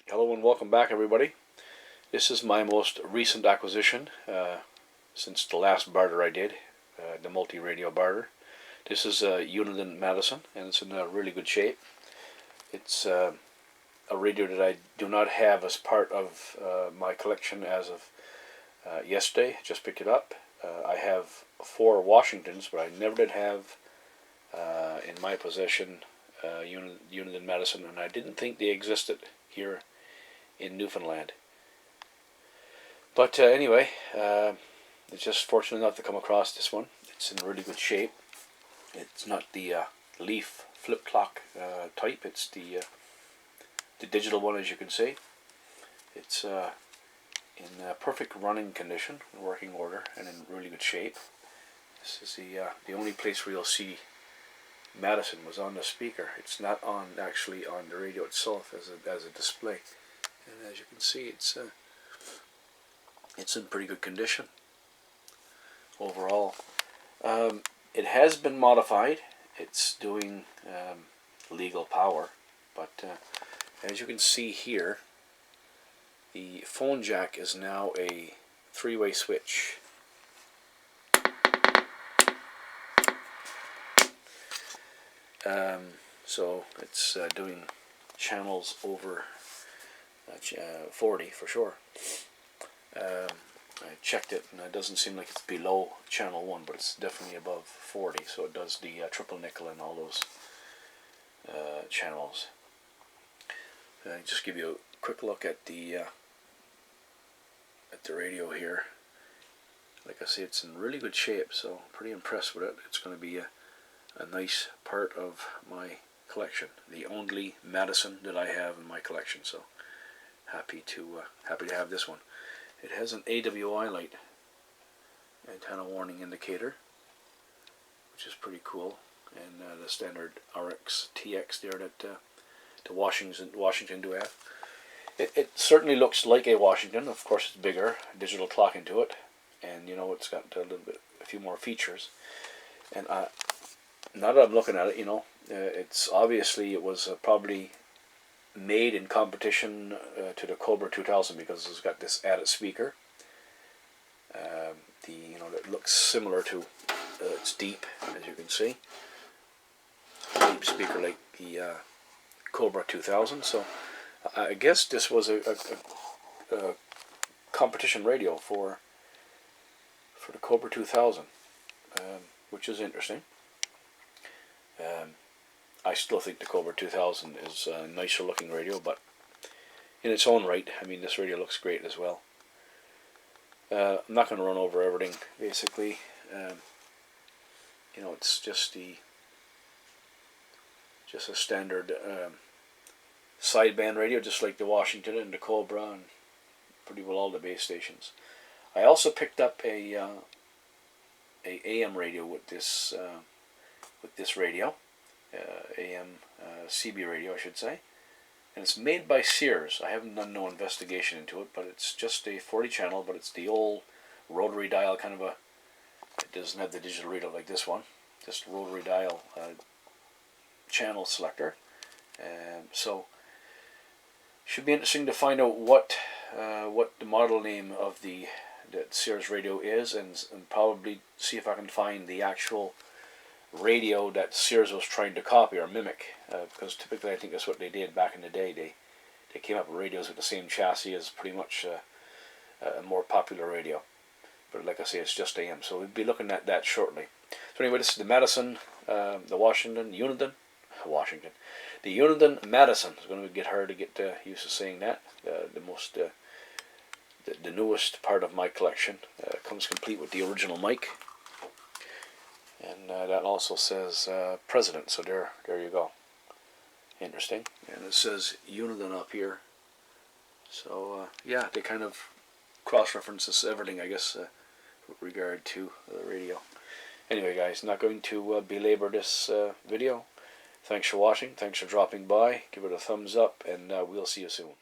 Hello and welcome back, everybody. This is my most recent acquisition since the last barter I did, the multi-radio barter. This is a Uniden Madison, and it's in really good shape. It's a radio that I do not have as part of my collection as of yesterday. Just picked it up. I have 4 Washingtons, but I never did have in my possession Uniden Madison, and I didn't think they existed here in Newfoundland. But anyway, it's just fortunate enough to come across this one. It's in really good shape. It's not the leaf flip clock type. It's the digital one, as you can see. It's in perfect running condition, working order, and in really good shape. This is the only place where you'll see Madison was on the speaker. It's not on actually on the radio itself as a display. And as you can see, it's in pretty good condition overall. It has been modified. It's doing legal power, but as you can see here, the phone jack is now a 3-way switch. So it's doing channels over 40 for sure. I checked it, and it doesn't seem like it's below channel 1, but it's definitely above 40. So it does the triple nickel and all those channels. Just give you a quick look at the radio here. Like I say, it's in really good shape, so I'm pretty impressed with it. It's going to be a nice part of my collection, the only Madison that I have in my collection. So happy to have this one. It has an AWI light, antenna warning indicator, which is pretty cool, and the standard RX TX there that the Washington do have. It certainly looks like a Washington. Of course, it's bigger, digital clock into it, and it's got a few more features. And now that I'm looking at it, it's obviously it was probably made in competition to the Cobra 2000 because it's got this added speaker. That looks similar to it's deep, as you can see, deep speaker like the Cobra 2000. So I guess this was a competition radio for the Cobra 2000, which is interesting. I still think the Cobra 2000 is a nicer looking radio, but in its own right, I mean, this radio looks great as well. I'm not going to run over everything, basically. It's just a standard sideband radio, just like the Washington and the Cobra, and pretty well all the base stations. I also picked up a AM radio with this radio. AM CB radio, I should say, and it's made by Sears. I haven't done no investigation into it, but it's just a 40 channel, but it's the old rotary dial kind of a. It doesn't have the digital radio like this one, just rotary dial channel selector. So should be interesting to find out what the model name of the Sears radio is, and probably see if I can find the actual radio that Sears was trying to copy or mimic, because typically I think that's what they did back in the day. They came up with radios with the same chassis as pretty much a more popular radio. But like I say, it's just AM, so we'll be looking at that shortly. So anyway, this is the Madison, the Uniden Madison. It's going to get hard to get used to saying that. The newest part of my collection comes complete with the original mic. And that also says President, so there you go. Interesting. And it says Uniden up here. So yeah, they kind of cross-references everything, I guess, with regard to the radio. Anyway, guys, not going to belabor this video. Thanks for watching. Thanks for dropping by. Give it a thumbs up, and we'll see you soon.